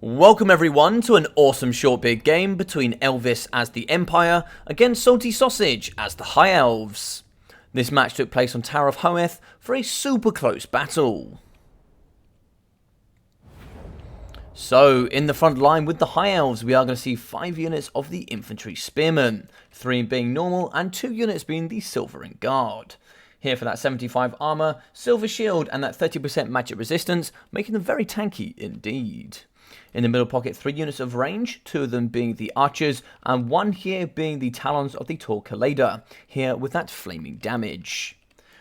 Welcome everyone to an awesome short big game between Elvis as the Empire against Salty Sausage as the High Elves. This match took place on Tower of Hoeth for a super close battle. So, in the front line with the High Elves, we are going to see 5 units of the Infantry Spearmen, 3 being normal and 2 units being the Silvering Guard. Here for that 75 armor, silver shield and that 30% magic resistance, making them very tanky indeed. In the middle pocket, 3 units of range, 2 of them being the archers, and 1 here being the talons of the Tall Collider, here with that flaming damage.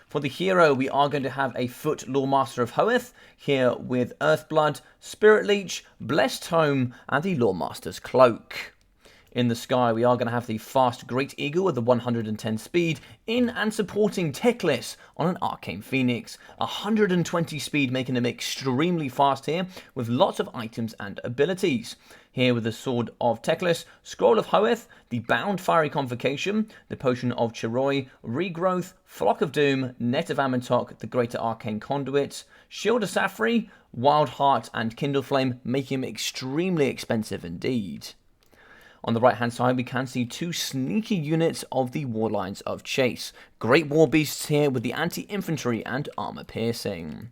For the hero, we are going to have a foot Lawmaster of Hoeth, here with Earthblood, Spirit Leech, Blessed Home, and the Lawmaster's Cloak. In the sky, we are going to have the fast Great Eagle with the 110 speed, in and supporting Teclis on an Arcane Phoenix. 120 speed, making him extremely fast here, with lots of items and abilities. Here with the Sword of Teclis, Scroll of Hoeth, the Bound Fiery Convocation, the Potion of Chiroi, Regrowth, Flock of Doom, Net of Amentok, the Greater Arcane Conduit, Shield of Safri, Wild Heart, and Kindle Flame, making him extremely expensive indeed. On the right hand side, we can see 2 sneaky units of the Warlines of Chase. Great War Beasts here with the anti-infantry and armor piercing.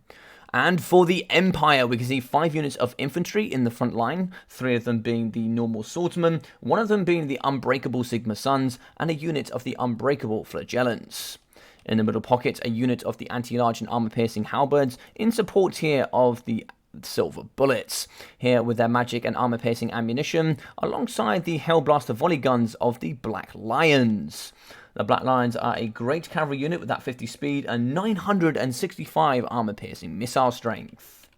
And for the Empire, we can see 5 units of infantry in the front line, 3 of them being the normal swordsmen, 1 of them being the unbreakable Sigma Suns, and a unit of the unbreakable Flagellants. In the middle pocket, a unit of the anti-large and armor-piercing halberds in support here of the silver bullets, here with their magic and armor-piercing ammunition, alongside the Hellblaster volley guns of the Black Lions. The Black Lions are a great cavalry unit with that 50 speed and 965 armor-piercing missile strength.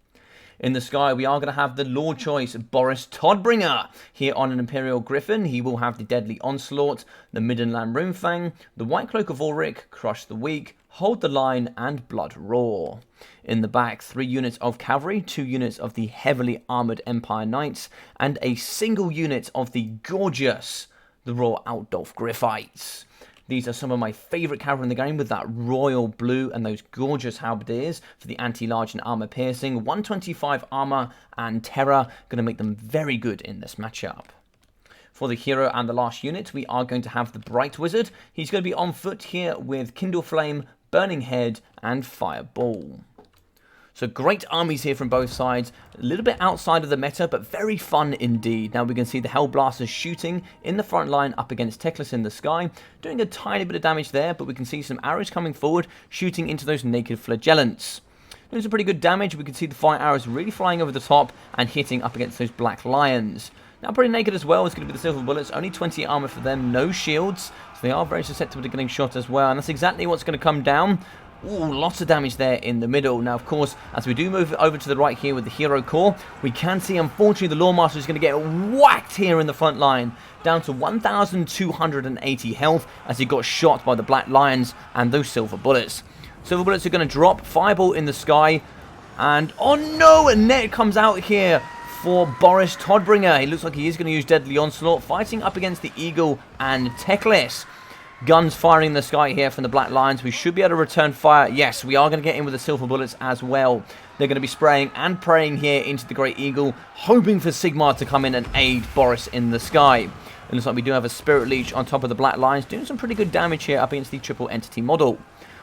In the sky, we are going to have the Lord Choice Boris Todbringer. Here on an Imperial Griffon, he will have the Deadly Onslaught, the Middenland Runefang, the White Cloak of Ulrich, Crush the Weak, Hold the Line, and Blood Roar. In the back, 3 units of cavalry, 2 units of the heavily armoured Empire Knights, and a single unit of the gorgeous, the Royal Altdolf Griffites. These are some of my favourite cavalry in the game, with that royal blue and those gorgeous halberdiers for the anti-large and armor-piercing. 125 armor and terror, going to make them very good in this matchup. For the hero and the last unit, we are going to have the Bright Wizard. He's going to be on foot here with Kindle Flame, Burning Head, and Fireball. So great armies here from both sides, a little bit outside of the meta, but very fun indeed. Now we can see the Hellblasters shooting in the front line up against Teclis in the sky, doing a tiny bit of damage there, but we can see some arrows coming forward, shooting into those naked Flagellants. Doing some pretty good damage. We can see the fire arrows really flying over the top and hitting up against those Black Lions. Now pretty naked as well is going to be the silver bullets, only 20 armor for them, no shields, so they are very susceptible to getting shot as well, and that's exactly what's going to come down. Ooh, lots of damage there in the middle. Now, of course, as we do move over to the right here with the Hero Core, we can see, unfortunately, the Lawmaster is going to get whacked here in the front line, down to 1,280 health as he got shot by the Black Lions and those silver bullets. Silver bullets are going to drop, Fireball in the sky, and, oh no, a net comes out here for Boris Todbringer. He looks like he is going to use Deadly Onslaught, fighting up against the Eagle and Teclis. Guns firing in the sky here from the Black Lions. We should be able to return fire. Yes, we are going to get in with the silver bullets as well. They're going to be spraying and praying here into the Great Eagle, hoping for Sigmar to come in and aid Boris in the sky. It looks like we do have a Spirit Leech on top of the Black Lions, doing some pretty good damage here up against the triple entity model.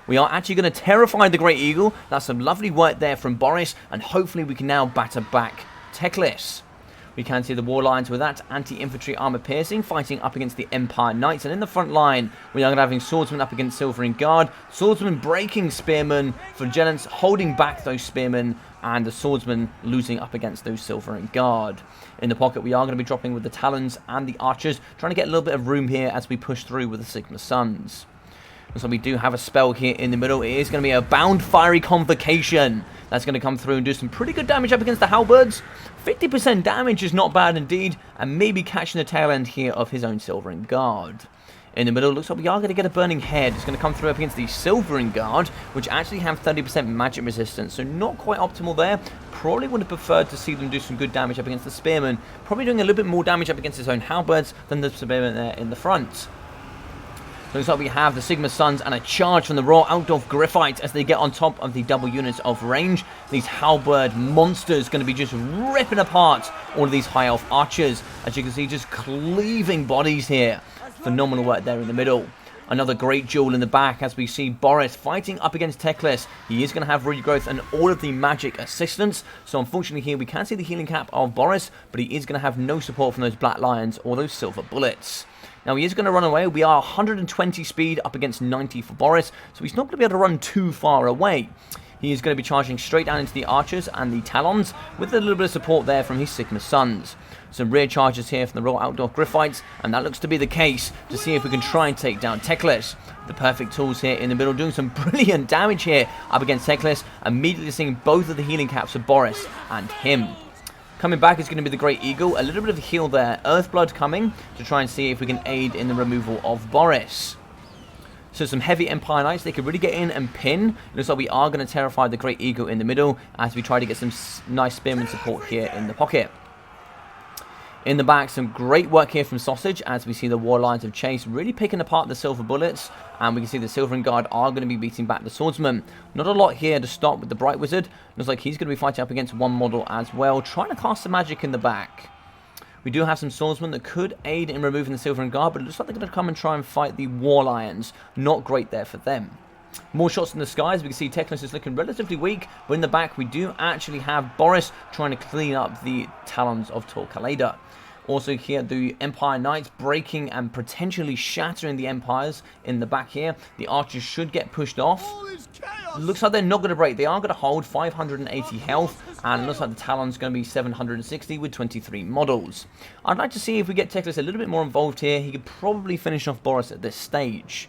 We are actually going to terrify the Great Eagle. That's some lovely work there from Boris, and hopefully we can now batter back Teclis. We can see the War Lions with that anti-infantry armor piercing, fighting up against the Empire Knights. And in the front line, we are going to having Swordsmen up against Silvering Guard. Swordsmen breaking Spearmen, Flagellants holding back those Spearmen, and the Swordsmen losing up against those Silvering Guard. In the pocket, we are going to be dropping with the Talons and the Archers, trying to get a little bit of room here as we push through with the Sigma Suns. So we do have a spell here in the middle. It is going to be a Bound Fiery Convocation. That's going to come through and do some pretty good damage up against the Halberds. 50% damage is not bad indeed, and maybe catching the tail end here of his own Silvering Guard. In the middle, looks like we are going to get a Burning Head. It's going to come through up against the Silvering Guard, which actually have 30% magic resistance, so not quite optimal there. Probably would have preferred to see them do some good damage up against the Spearmen. Probably doing a little bit more damage up against his own Halberds than the Spearmen there in the front. So looks like we have the Sigma Suns and a charge from the Royal Altdolf Griffites as they get on top of the double units of range. These halberd monsters going to be just ripping apart all of these High Elf archers. As you can see, just cleaving bodies here. Phenomenal work there in the middle. Another great duel in the back as we see Boris fighting up against Teclis. He is going to have regrowth and all of the magic assistance. So unfortunately here we can see the healing cap of Boris, but he is going to have no support from those black lions or those silver bullets. Now he is going to run away. We are 120 speed up against 90 for Boris, so he's not going to be able to run too far away. He is going to be charging straight down into the archers and the talons with a little bit of support there from his Sigma Sons. Some rear charges here from the Royal Outdoor Griffites, and that looks to be the case to see if we can try and take down Teclis. The perfect tools here in the middle, doing some brilliant damage here up against Teclis, immediately seeing both of the healing caps of Boris and him. Coming back is going to be the Great Eagle, a little bit of a heal there. Earthblood coming to try and see if we can aid in the removal of Boris. So some heavy Empire Knights, they could really get in and pin. It looks like we are going to terrify the Great Eagle in the middle as we try to get some nice spearman support here in the pocket. In the back, some great work here from Saussage as we see the War Lions of Chase really picking apart the silver bullets. And we can see the Silvering Guard are going to be beating back the Swordsman. Not a lot here to stop with the Bright Wizard. Looks like he's going to be fighting up against one model as well, trying to cast some magic in the back. We do have some swordsmen that could aid in removing the Silvering Guard, but it looks like they're going to come and try and fight the War Lions. Not great there for them. More shots in the skies. We can see Teclis is looking relatively weak, but in the back we do actually have Boris trying to clean up the talons of Tor Kaleda. Also here, the Empire Knights breaking and potentially shattering the Empires in the back here. The archers should get pushed off. Looks like they're not going to break. They are going to hold 580 health, and it looks like the Talon's going to be 760 with 23 models. I'd like to see if we get Teclis a little bit more involved here. He could probably finish off Boris at this stage.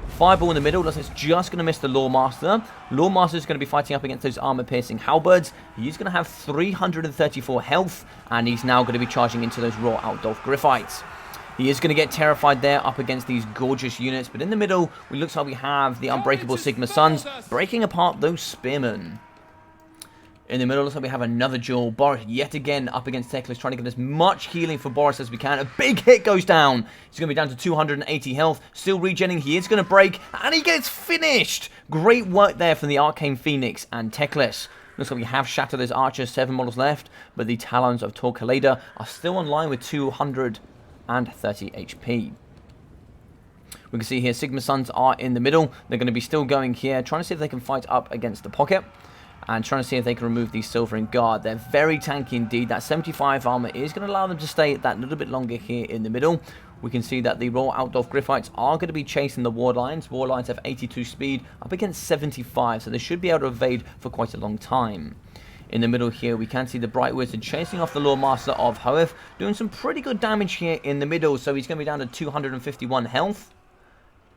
Fireball in the middle, looks like it's just going to miss the Lawmaster. Lawmaster is going to be fighting up against those armor-piercing halberds. He's going to have 334 health, and he's now going to be charging into those raw Outdolf Griffites. He is going to get terrified there up against these gorgeous units, but in the middle, it looks like we have the Unbreakable Sigma Sons breaking apart those Spearmen. In the middle, looks like we have another duel. Boris yet again up against Teclis, trying to get as much healing for Boris as we can. A big hit goes down. He's going to be down to 280 health. Still regenning. He is going to break, and he gets finished. Great work there from the Arcane Phoenix and Teclis. Looks like we have shattered those archers, 7 models left, but the Talons of Tor Kaleda are still online with 230 HP. We can see here Sigma Sons are in the middle. They're going to be still going here, trying to see if they can fight up against the pocket. And trying to see if they can remove the Silvering Guard. They're very tanky indeed. That 75 armor is going to allow them to stay that little bit longer here in the middle. We can see that the Royal Outdolf Griffites are going to be chasing the War Lions. War Lions have 82 speed up against 75, so they should be able to evade for quite a long time. In the middle here, we can see the Bright Wizard chasing off the Lawmaster of Hoeth, doing some pretty good damage here in the middle, so he's going to be down to 251 health.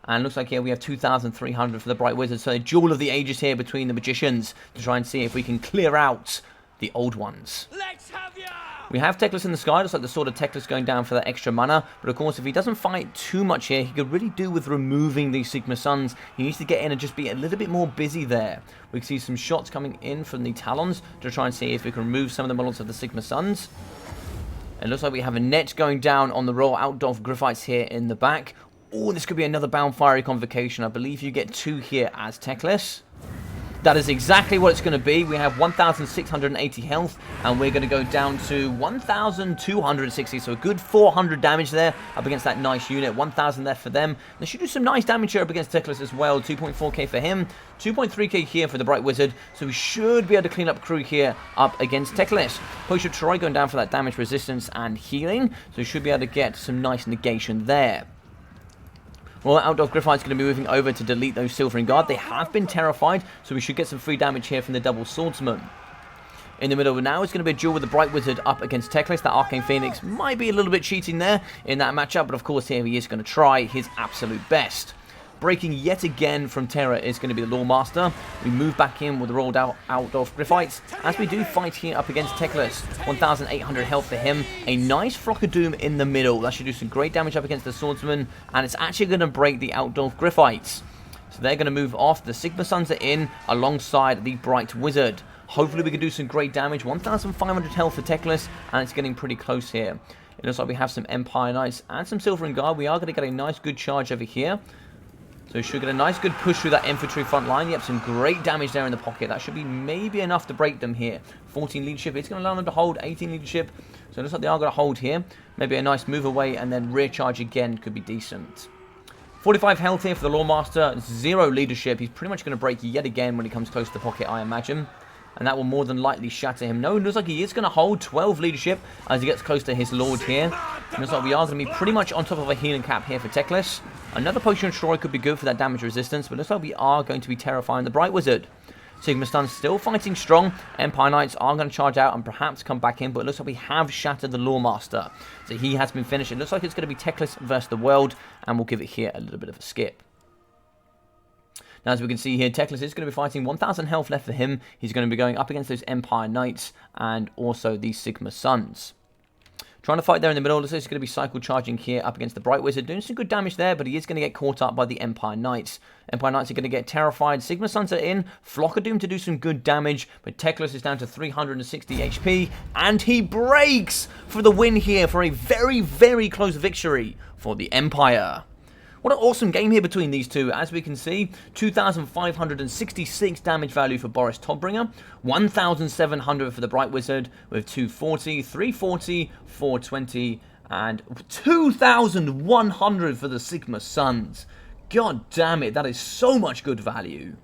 And looks like here we have 2,300 for the Bright Wizard. So a duel of the ages here between the Magicians to try and see if we can clear out the old ones. Let's have ya! We have Teclis in the sky. Looks like the Sword of Teclis going down for that extra mana. But of course, if he doesn't fight too much here, he could really do with removing these Sigma Sons. He needs to get in and just be a little bit more busy there. We can see some shots coming in from the Talons to try and see if we can remove some of the models of the Sigma Sons. It looks like we have a net going down on the Royal Outdolf Griffites here in the back. Oh, this could be another Bound Fiery Convocation. I believe you get 2 here as Teclis. That is exactly what it's going to be. We have 1,680 health, and we're going to go down to 1,260. So a good 400 damage there up against that nice unit. 1,000 left for them. They should do some nice damage here up against Teclis as well. 2.4k for him. 2.3k here for the Bright Wizard. So we should be able to clean up crew here up against Teclis. Potion of Troy going down for that damage resistance and healing. So we should be able to get some nice negation there. Well, Outdolf Griffite's going to be moving over to delete those Silvering Guard. They have been terrified, so we should get some free damage here from the double Swordsman. In the middle now, it's going to be a duel with the Bright Wizard up against Teclis. That Arcane Phoenix might be a little bit cheating there in that matchup, but of course here he is going to try his absolute best. Breaking yet again from Terra is going to be the Lawmaster. We move back in with the rolled out Outdolf Griffites as we do fight here up against Teclis. 1,800 health for him. A nice Flock of Doom in the middle. That should do some great damage up against the Swordsman, and it's actually going to break the Outdolf Griffites. So they're going to move off. The Sigma Sons are in alongside the Bright Wizard. Hopefully we can do some great damage. 1,500 health for Teclis, and it's getting pretty close here. It looks like we have some Empire Knights and some Silvering Guard. We are going to get a nice good charge over here. So he should get a nice good push through that infantry front line. Yep, some great damage there in the pocket. That should be maybe enough to break them here. 14 leadership. It's going to allow them to hold. 18 leadership. So it looks like they are going to hold here. Maybe a nice move away and then rear charge again could be decent. 45 health here for the Lawmaster. 0 leadership. He's pretty much going to break yet again when he comes close to the pocket, I imagine. And that will more than likely shatter him. No, it looks like he is going to hold 12 leadership as he gets close to his lord here. It looks like we are going to be pretty much on top of a healing cap here for Teclis. Another Potion Destroyer could be good for that damage resistance, but it looks like we are going to be terrifying the Bright Wizard. Sigma Stun still fighting strong. Empire Knights are going to charge out and perhaps come back in, but it looks like we have shattered the Lawmaster. So he has been finished. It looks like it's going to be Teclis versus the world, and we'll give it here a little bit of a skip. Now, as we can see here, Teclis is going to be fighting 1,000 health left for him. He's going to be going up against those Empire Knights and also the Sigma Suns. Trying to fight there in the middle. Looks like he's going to be cycle charging here up against the Bright Wizard. Doing some good damage there, but he is going to get caught up by the Empire Knights. Empire Knights are going to get terrified. Sigma Suns are in. Flock are doomed to do some good damage, but Teclis is down to 360 HP, and he breaks for the win here for a very, very close victory for the Empire. What an awesome game here between these two. As we can see, 2,566 damage value for Boris Todbringer, 1,700 for the Bright Wizard, with 240, 340, 420, and 2,100 for the Sigma Suns. God damn it, that is so much good value.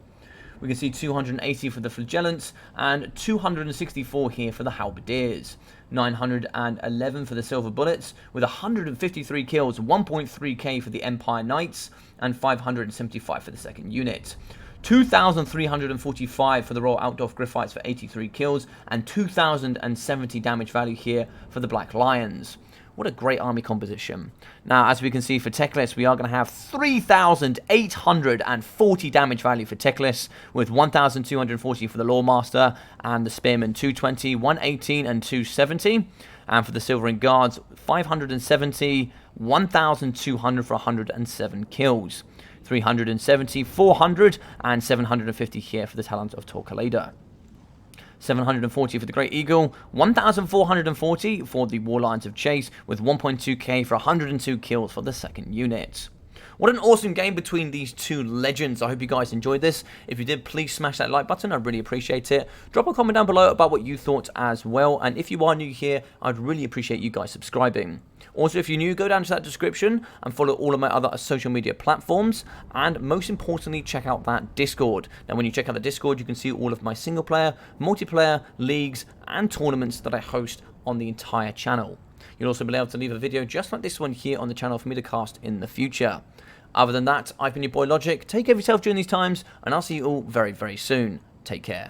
We can see 280 for the Flagellants, and 264 here for the Halberdiers. 911 for the Silver Bullets, with 153 kills, 1.3k for the Empire Knights, and 575 for the second unit. 2,345 for the Royal Altdorf Griffites for 83 kills, and 2,070 damage value here for the Black Lions. What a great army composition. Now, as we can see for Teclis, we are going to have 3,840 damage value for Teclis, with 1,240 for the Lawmaster, and the Spearmen 220, 118, and 270. And for the Silvering Guards, 570, 1,200 for 107 kills. 370, 400, and 750 here for the Talons of Torquelada. 740 for the Great Eagle, 1,440 for the War Lions of Chase, with 1.2k for 102 kills for the second unit. What an awesome game between these two legends. I hope you guys enjoyed this. If you did, please smash that like button. I'd really appreciate it. Drop a comment down below about what you thought as well. And if you are new here, I'd really appreciate you guys subscribing. Also, if you're new, go down to that description and follow all of my other social media platforms. And most importantly, check out that Discord. Now, when you check out the Discord, you can see all of my single player, multiplayer, leagues, and tournaments that I host on the entire channel. You'll also be able to leave a video just like this one here on the channel for me to cast in the future. Other than that, I've been your boy Logic. Take care of yourself during these times, and I'll see you all very, very soon. Take care.